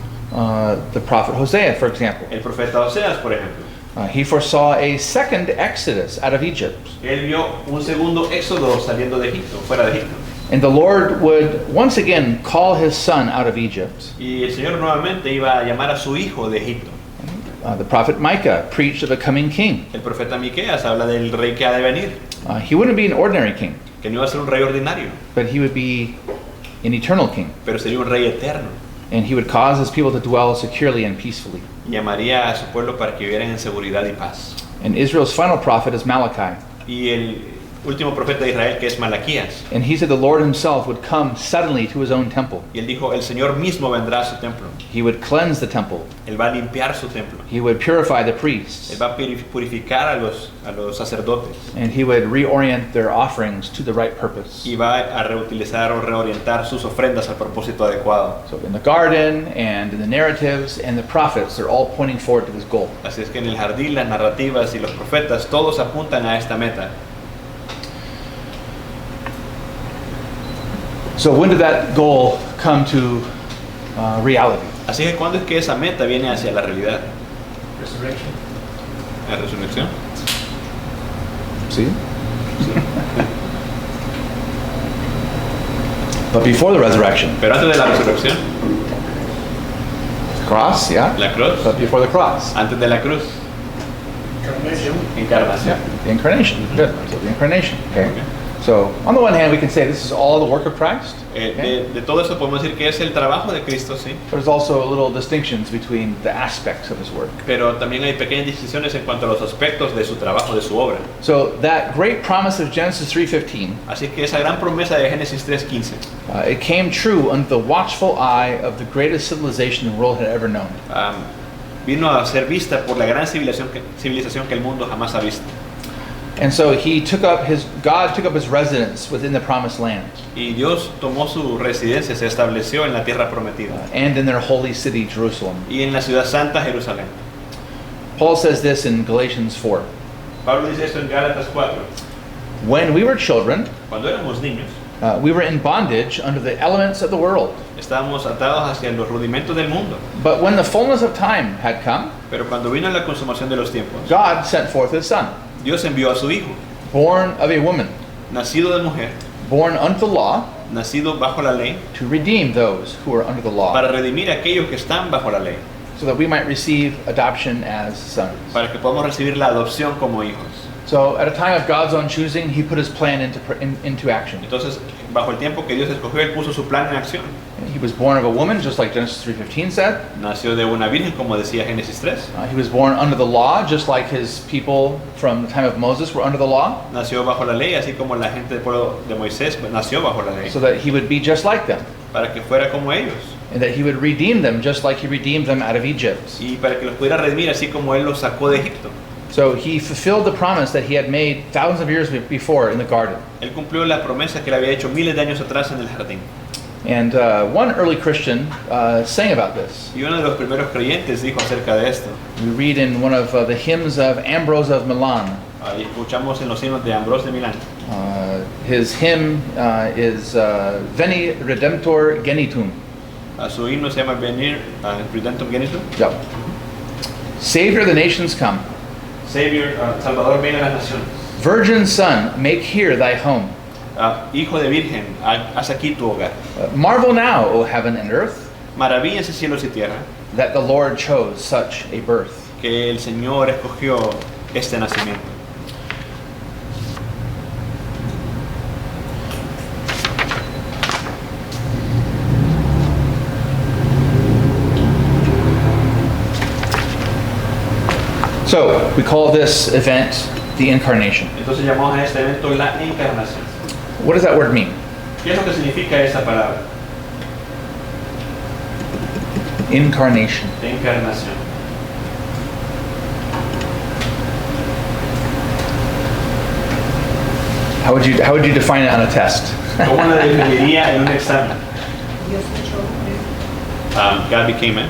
The prophet Hosea, for example, El profeta Oseas, por ejemplo, he foresaw a second exodus out of Egypt. él vio un segundo éxodo saliendo de Egipto, fuera de Egipto. And the Lord would once again call his son out of Egypt. Y el Señor nuevamente iba a llamar a su hijo de Egipto. The prophet Micah preached of a coming king. El profeta Miqueas habla del rey que ha de venir, He wouldn't be an ordinary king, que no iba a ser un rey ordinario, but he would be an eternal king. pero sería un rey eterno. And he would cause his people to dwell securely and peacefully. Y llamaría a su pueblo para que vivieran en seguridad y paz. And Israel's final prophet is Malachi. Y el último profeta de Israel, que es Malaquías, And he said the Lord himself would come suddenly to his own temple. y él dijo, el Señor mismo vendrá a su templo. He would cleanse the temple. Él va a limpiar su templo. He would purify the Él priests. va a purificar a los sacerdotes. And he would reorient their offerings to the right purpose. Y va a reutilizar o reorientar sus ofrendas al propósito adecuado. So in the garden and in the narratives and the prophets, they're all pointing forward to this goal. Así es que en el jardín, las narrativas y los profetas, todos apuntan a esta meta. So when did that goal come to reality? Así que ¿cuándo es que esa meta viene hacia la realidad? Resurrection. ¿La resurrección? See? But before the resurrection, Pero antes de la resurrección, cross, yeah? la cruz. But before the cross, Antes de la cruz, Incarnation. encarnación. yeah, the incarnation. Good. So the incarnation. Okay. Okay. So on the one hand, we can say this is all the work of Christ. De todo eso podemos decir que es el trabajo de Cristo, sí. There's also little distinctions between the aspects of his work. Pero también hay pequeñas distinciones en cuanto a los aspectos de su trabajo, de su obra. So that great promise of Genesis 3:15, Así que esa gran promesa de Génesis 3:15 it came true under the watchful eye of the greatest civilization the world had ever known. Vino a ser vista por la gran civilización que el mundo jamás ha visto. And so God took up his residence within the promised land Y Dios tomó su residencia, se estableció en la tierra prometida and in their holy city, Jerusalem. y en la ciudad santa Jerusalén. Paul says this in Galatians 4. Pablo dice esto en Gálatas 4. When we were children, Cuando éramos niños, we were in bondage under the elements of the world. estábamos atados hacia los rudimentos del mundo. But when the fullness of time had come, Pero cuando vino la consumación de los tiempos, God sent forth his Son, Dios envió a su Hijo, born of a woman, nacido de mujer, born under the law, nacido bajo la ley, to redeem those who are under the law, para redimir a aquellos que están bajo la ley, so that we might receive adoption as sons. para que podamos recibir la adopción como hijos. So at a time of God's own choosing, he put his plan into action. Entonces, bajo el tiempo que Dios escogió, Él puso su plan en acción. He was born of a woman, just like Genesis 3:15 said. Nació de una virgen, como decía Génesis 3. He was born under the law, just like his people from the time of Moses were under the law, Nació bajo la ley, así como la gente del pueblo de Moisés nació bajo la ley, so that he would be just like them, para que fuera como ellos and that he would redeem them just like he redeemed them out of Egypt. y para que los pudiera redimir, así como Él los sacó de Egipto. So he fulfilled the promise that he had made thousands of years before in the garden. Él cumplió la promesa que le había hecho miles de años atrás en el jardín. And one early Christian sang about this. Y uno de los primeros creyentes dijo acerca de esto. We read in one of the hymns of Ambrose of Milan. Y escuchamos en los himnos de Ambrose de Milán. His hymn is Veni Redemptor Genitum. Su himno se llama Venir Redemptum Genitum. Yep. Savior of the nations come. Savior, Salvador, ven a las naciones. Virgin Son, make here thy home. Hijo de Virgen, haz aquí tu hogar. Marvel now, O heaven and earth, Maravíllense cielos y tierra, that the Lord chose such a birth. que el Señor escogió este nacimiento. So, we call this event the Incarnation. Entonces llamamos a este evento la encarnación. What does that word mean? ¿Qué es lo que significa esa palabra? Incarnation. Encarnación. How would you define it on a test? ¿Cómo la definiría en un examen? God became man.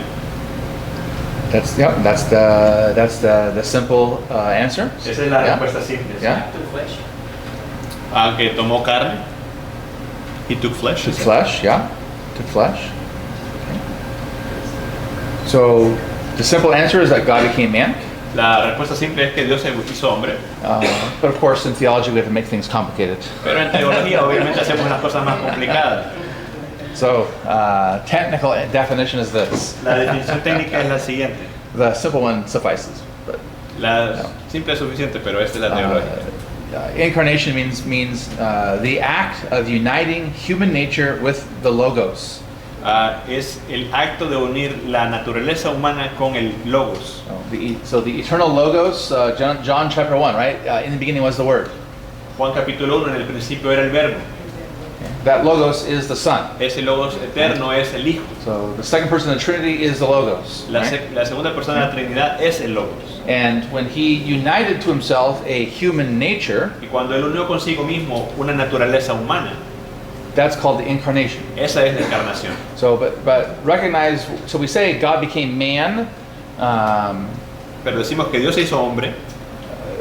That's the simple answer. Esa es la Yeah. respuesta simple. Yeah. Que tomó carne. He took flesh. Took flesh, yeah. Took flesh. Okay. So the simple answer is that God became man. La respuesta simple es que Dios se hizo hombre. But of course, in theology, we have to make things complicated. Pero en teología obviamente hacemos las cosas más complicadas. So technical definition is this. La definición técnica es la siguiente. The simple one suffices. But La simple es suficiente, pero esta es la teológica. incarnation means the act of uniting human nature with the logos. Es el acto de unir la naturaleza humana con el logos. So the eternal logos, John chapter 1, right? In the beginning was the Word. Juan capítulo 1, en el principio era el verbo. That logos is the Son. Ese logos eterno es el Hijo. So the second person of the Trinity is the logos. La, Right? la segunda persona de la Trinidad es el logos. And when he united to himself a human nature, Y cuando él unió consigo mismo una naturaleza humana, that's called the incarnation. esa es la encarnación. So, but recognize. So we say God became man. Pero decimos que Dios se hizo hombre.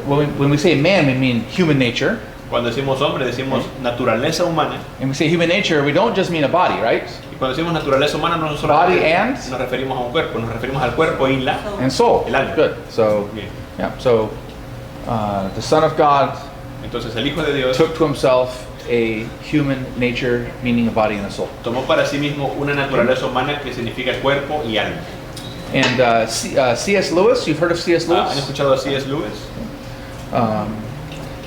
When we say man, we mean human nature. Cuando decimos hombre, decimos naturaleza humana. And we say human nature, we don't just mean a body, right? Y cuando decimos naturaleza humana, no Body solamente and? nos referimos a un cuerpo, nos referimos al cuerpo y la. And soul. El alma. Good. So, Bien. yeah. So, the Son of God Entonces el Hijo de Dios took to himself a human nature, meaning a body and a soul. tomó para sí mismo una naturaleza humana que significa cuerpo y alma. And C.S. Lewis, you've heard of C.S. ¿Han Lewis? escuchado a C.S. Lewis?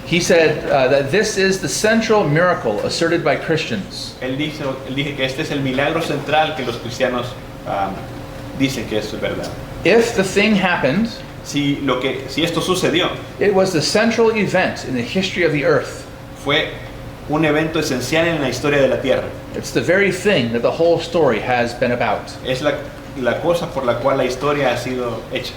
He said that this is the central miracle asserted by Christians. Él dice que este es el milagro central que los cristianos dicen que es verdad. If the thing happened, Si esto sucedió, it was the central event in the history of the earth. fue un evento esencial en la historia de la tierra. It's the very thing that the whole story has been about. Es la cosa por la cual la historia ha sido hecha.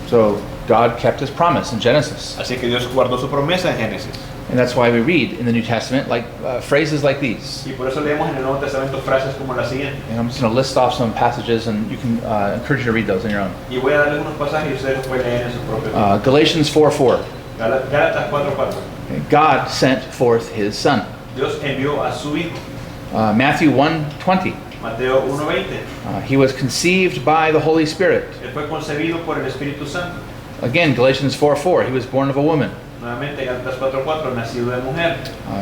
So God kept his promise in Genesis. Así que Dios guardó su promesa en Génesis. And that's why we read in the New Testament like phrases like these. Y por eso leemos en el Nuevo Testamento frases como la siguiente. And I'm just going to list off some passages and you can encourage you to read those on your own. Y voy a darles unos pasajes y ustedes los pueden leer en su propio tiempo. Galatians 4:4. Gálatas 4:4. God sent forth his son. Dios envió a su Hijo. Matthew 1:20. Mateo 1:20. He was conceived by the Holy Spirit. Él fue concebido por el Espíritu Santo. Again, Galatians 4:4. He was born of a woman. Nuevamente, Gálatas 4:4, nacido de mujer.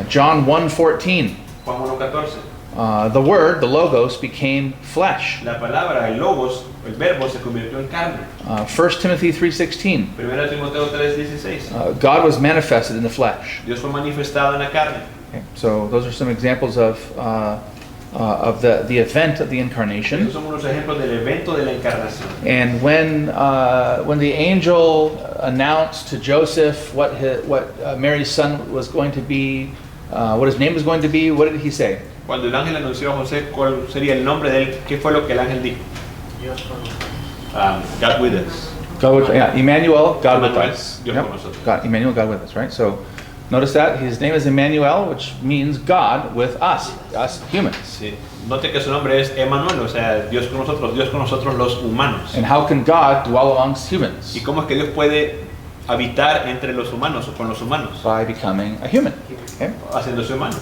John 1:14. Juan 1:14. The Word, the Logos, became flesh. La palabra, el logos, el verbo se convirtió en carne. 1 Timothy 3:16. 1 Timoteo 3:16. God was manifested in the flesh. Dios fue manifestado en la carne. Okay, so those are some examples of the event of the incarnation. Estos son unos ejemplos del evento de la encarnación. And when the angel announced to Joseph what Mary's son was going to be, what his name was going to be, what did he say? Cuando el ángel anunció a José cuál sería el nombre de él, ¿qué fue lo que el ángel dijo? God with us. God with, yeah, Emmanuel, God with Emmanuel, us. Dios con nosotros. God, Emmanuel, God with us, right? So Notice that his name is Emmanuel, which means God with us humans. Sí. Note que su nombre es Emmanuel, o sea, Dios con nosotros los humanos. And how can God dwell amongst humans? ¿Y cómo es que Dios puede habitar entre los humanos o con los humanos? By becoming a human. Okay? Haciéndose humano.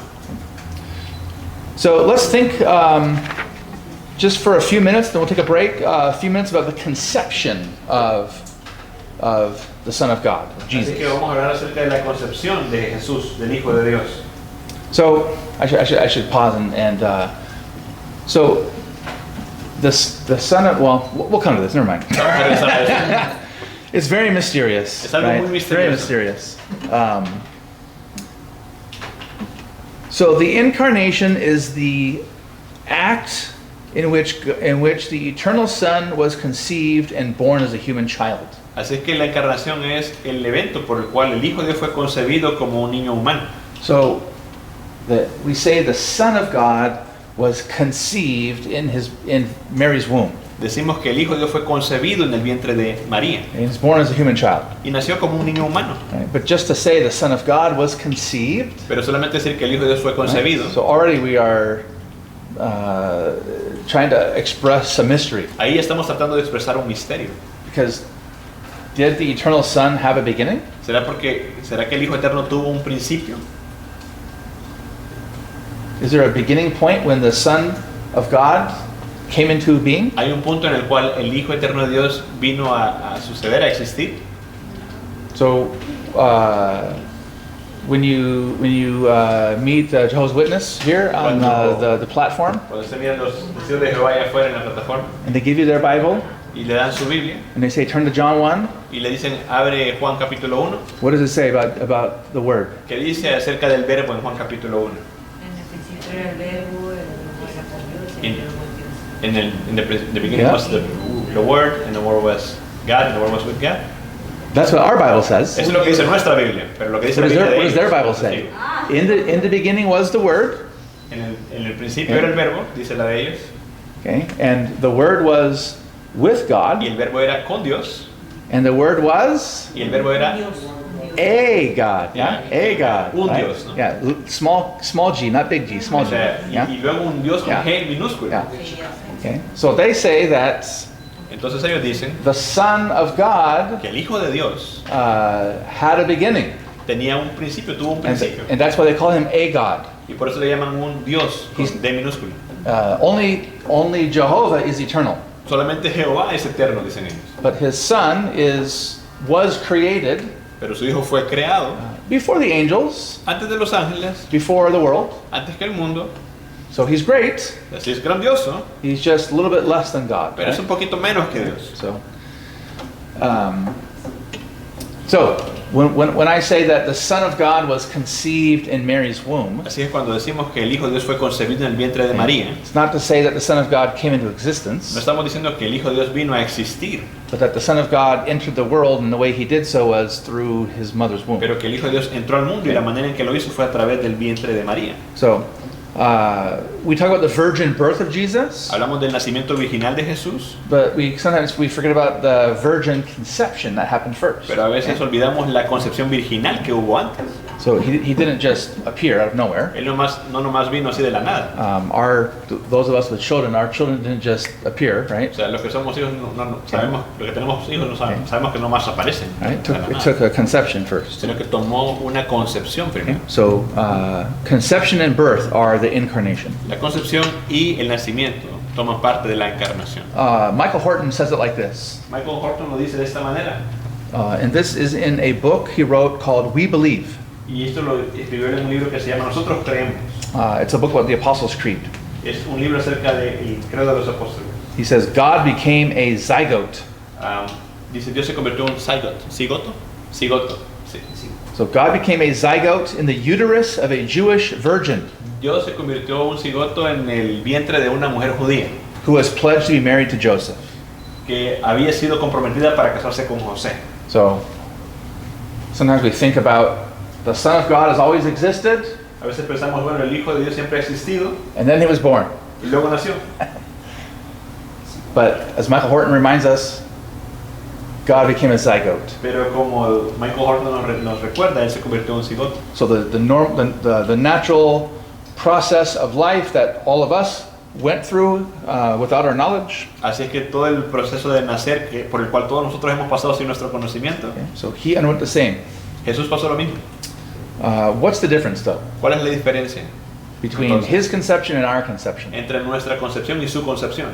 So let's think just for a few minutes, then we'll take a break, a few minutes about the conception of the Son of God, of Jesus. Así que vamos a hablar acerca de la concepción de Jesús, del Hijo de Dios. So I should pause and so the Son of, well, we'll come to this. Never mind. Vamos a regresar a eso. It's very mysterious. Es algo right? muy misterioso. Very mysterious. So the incarnation is the act in which the eternal Son was conceived and born as a human child. Así que la encarnación es el evento por el cual el Hijo de Dios fue concebido como un niño humano. So we say the Son of God was conceived in Mary's womb. Decimos que el Hijo de Dios fue concebido en el vientre de María And he was born as a human child. y nació como un niño humano. Right? But just to say the Son of God was conceived, Pero solamente decir que el Hijo de Dios fue concebido, right? So already we are trying to express some mystery. ahí estamos tratando de expresar un misterio. Because did the eternal Son have a beginning? ¿Será que el Hijo Eterno tuvo un principio? Is there a beginning point when the Son of God came into being? Hay un punto en el cual el Hijo Eterno de Dios vino a suceder, a existir. So when you meet Jehovah's Witness here on the platform, Cuando usted mira los testigos de Jehová allá afuera en la plataforma and they give you their Bible, y le dan su Biblia and they say, turn to John 1, y le dicen, abre Juan capítulo 1, what does it say about the Word? ¿qué dice acerca del verbo en Juan capítulo 1? En el principio era el verbo, el verbo era con Dios y el verbo con Dios. In the beginning Yeah. was the Word, and the Word was God, and the Word was with God. That's what our Bible says. Eso es lo que dice nuestra Biblia, pero lo que dice What la does Biblia their, de what ellos, does their Bible say? sí. In the beginning was the Word, En el principio era el verbo, dice la de ellos, okay, and the Word was with God, y el verbo era con Dios, and the Word was y el verbo era Dios, un Dios. a God, yeah, a God, Un right? Dios, ¿no? Yeah, small G, not big G, small o G, sea, yeah, y luego un Dios con Yeah. G minúsculo. Yeah. Sí, ya sé. okay. So they say that Entonces ellos dicen the Son of God que el Hijo de Dios had a beginning, tenía un principio, tuvo un and, principio, and that's why they call him a God. y por eso le llaman un Dios con He's- D minúsculo. Only Jehovah is eternal, Solamente Jehová es eterno, dicen ellos. but his Son was created Pero su Hijo fue creado before the angels, antes de los ángeles, before the world. antes que el mundo. So he's great. Así es grandioso, He's just a little bit less than God. pero es right? un poquito menos que Dios. So when I say that the Son of God was conceived in Mary's womb, Así es cuando decimos que el Hijo de Dios fue concebido en el vientre de María. it's not to say that the Son of God came into No existence, estamos diciendo que el Hijo de Dios vino a existir, but that the Son of God entered the world, and the way he did so was through his mother's womb. pero que el Hijo de Dios entró al mundo y la manera en que lo hizo fue a través del vientre de María. So we talk about the virgin birth of Jesus, Hablamos del nacimiento virginal de Jesús, but sometimes we forget about the virgin conception that happened first. pero a veces olvidamos la concepción virginal que hubo antes. So he didn't just appear out of nowhere. Él no nomás vino así de la nada. Those of us with children, our children didn't just appear, right? O sea, los que somos hijos, sabemos, los que tenemos hijos, no sabemos que no más aparecen. Right? de la It nada. took a conception first. Sino que tomó una concepción primero. So conception and birth are the incarnation. La concepción y el nacimiento toman parte de la encarnación. Michael Horton says it like this, Michael Horton lo dice de esta manera. and this is in a book he wrote called We Believe. Y esto lo escribió en un libro que se llama Nosotros Creemos. It's a book about the Apostles' Creed. Es un libro acerca del credo de los apóstoles. He says God became a zygote. Dice, Dios se convirtió en un cigoto. ¿Cigoto? Cigoto. Sí. So God became a zygote in the uterus of a Jewish virgin Dios se convirtió en un cigoto en el vientre de una mujer judía who was pledged to be married to Joseph. que había sido comprometida para casarse con José. So sometimes we think about the Son of God has always existed, A veces pensamos, bueno, el Hijo de Dios siempre ha existido and then he was born. y luego nació. But as Michael Horton reminds us, God became a zygote. Pero como Michael Horton nos recuerda, él se convirtió en un cigoto. So the natural process of life that all of us went through without our knowledge. Así es que todo el proceso de nacer por el cual todos nosotros hemos pasado sin nuestro conocimiento, Okay? So he underwent the same. Jesús pasó lo mismo. What's the difference though ¿Cuál es la diferencia between Entonces, his conception and our conception? entre nuestra concepción y su concepción?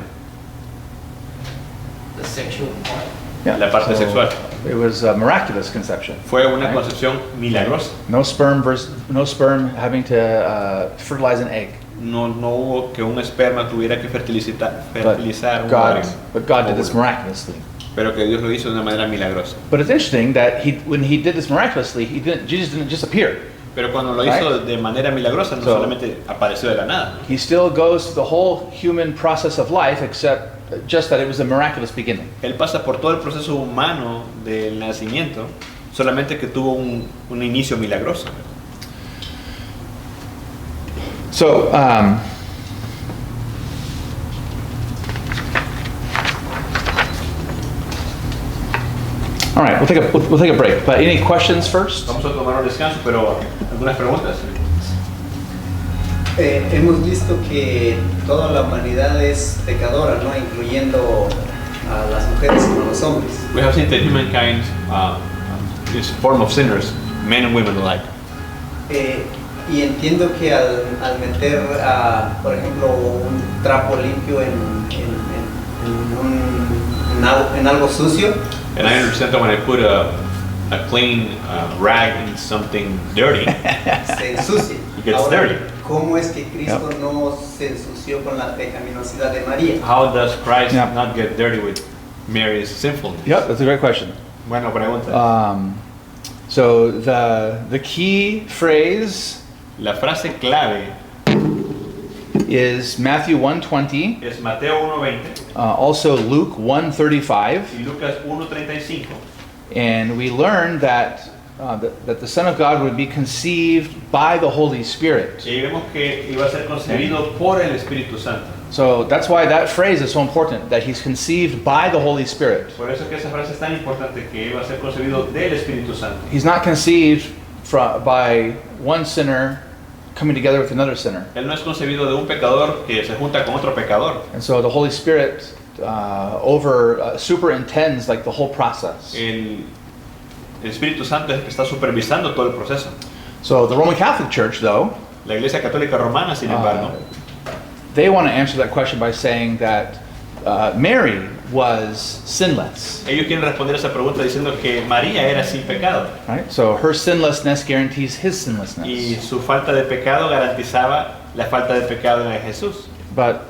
The sexual part. Yeah. La parte sexual. It was a miraculous conception. Fue una Right. concepción milagrosa. No sperm having to fertilize an egg. No hubo que un esperma tuviera que fertilizar un But God did this óvulo. miraculously. Pero que Dios lo hizo de una manera milagrosa. But it's interesting that when he did this miraculously, Jesus didn't just appear. Pero cuando lo hizo de manera milagrosa, no So- solamente apareció de la nada. He still goes through the whole human process of life, except just that it was a miraculous beginning. Él pasa por todo el proceso humano del nacimiento, solamente que tuvo un inicio milagroso. So, all right, we'll take a break. But any questions first? Vamos a tomar un descanso, pero algunas preguntas. Hemos visto que toda la humanidad es pecadora, ¿no? Incluyendo a las mujeres como a los hombres. We have seen that humankind is a form of sinners, men and women alike. Y entiendo que al meter, por ejemplo, un trapo limpio en algo sucio, And I understand that when I put a clean rag in something dirty, se ensucia. It gets Ahora, dirty. ¿cómo es que Cristo no se ensució con la pecaminosidad de María? how does Christ Yeah. not get dirty with Mary's sinfulness? Yep, that's a great question. Buena pregunta. So the key phrase La frase clave is Matthew 1:20, es Mateo 1:20 also Luke 1:35, y Lucas 1:35. and we learn that that the Son of God would be conceived by the Holy Spirit. Y vemos que iba a ser concebido por el Espíritu Santo. So that's why that phrase is so important, that he's conceived by the Holy Spirit. Por eso es que esa frase es tan importante, que iba a ser concebido del Espíritu Santo. He's not conceived by one sinner coming together with another sinner. Él no es concebido de un pecador que se junta con otro pecador. And so the Holy Spirit superintends like the whole process. El Espíritu Santo es el que está supervisando todo el proceso. So the Roman Catholic Church, though, La Iglesia Católica Romana, sin embargo, they want to answer that question by saying that Mary was sinless. ellos quieren responder esa pregunta diciendo que María era sin pecado Right? So her sinlessness guarantees his y sinlessness. su falta de pecado garantizaba la falta de pecado en Jesús. But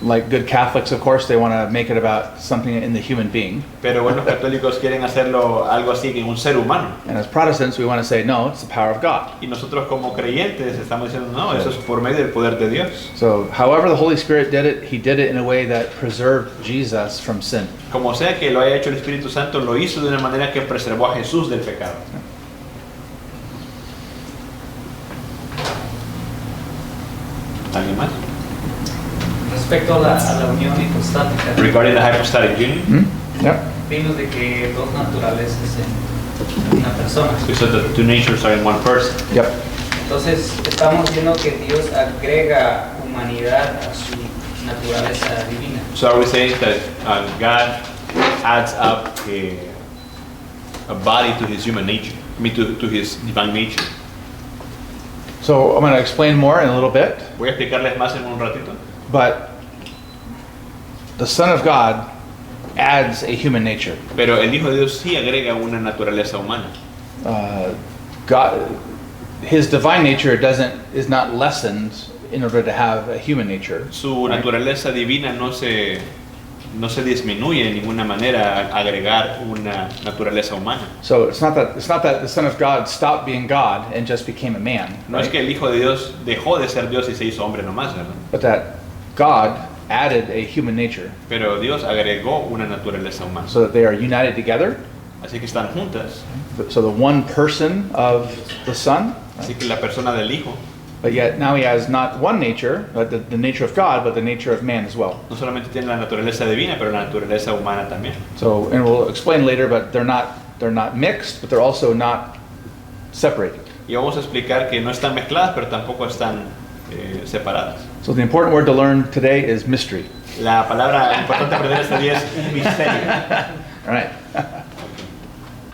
like good Catholics, of course, they want to make it about something in the human being. Pero buenos católicos quieren hacerlo algo así en un ser humano. And as Protestants, we want to say, no, it's the power of God. Y nosotros como creyentes estamos diciendo, no, eso es por medio del poder de Dios. So however the Holy Spirit did it, he did it in a way that preserved Jesus from sin. Como sea que lo haya hecho el Espíritu Santo, lo hizo de una manera que preservó a Jesús del pecado. ¿Alguien más? Respecto a la unión hipostática, Regarding the hypostatic union, Hmm? Yep. vimos de que dos naturalezas en una persona. we said that two natures are in one person. Yep. Entonces estamos viendo que Dios agrega humanidad a su naturaleza divina. So are we saying that God adds up a body to his human nature? I mean, to his divine nature. So I'm going to explain more in a little bit, Voy a explicarles más en un ratito. but the Son of God adds a human nature. Pero el Hijo de Dios sí agrega una naturaleza humana. God, his divine nature is not lessened in order to have a human nature. Su Right? naturaleza divina no se disminuye de ninguna manera al agregar una naturaleza humana. So it's not that the Son of God stopped being God and just became a man, No es right? que el Hijo de Dios dejó de ser Dios y se hizo hombre nomás, ¿verdad? But that God added a human nature Pero Dios agregó una naturaleza humana. so that they are united together. Así que están juntas. So the one person of the Son Así que la persona del Hijo But yet now he has not one nature, but the nature of God, but the nature of man as well. No solamente tiene la naturaleza divina, pero la naturaleza humana también. So, and we'll explain later, but they're not mixed, but they're also not separated. Y vamos a explicar que no están mezcladas, pero tampoco están separadas. So the important word to learn today is mystery. La palabra importante aprender este día es un misterio. All right.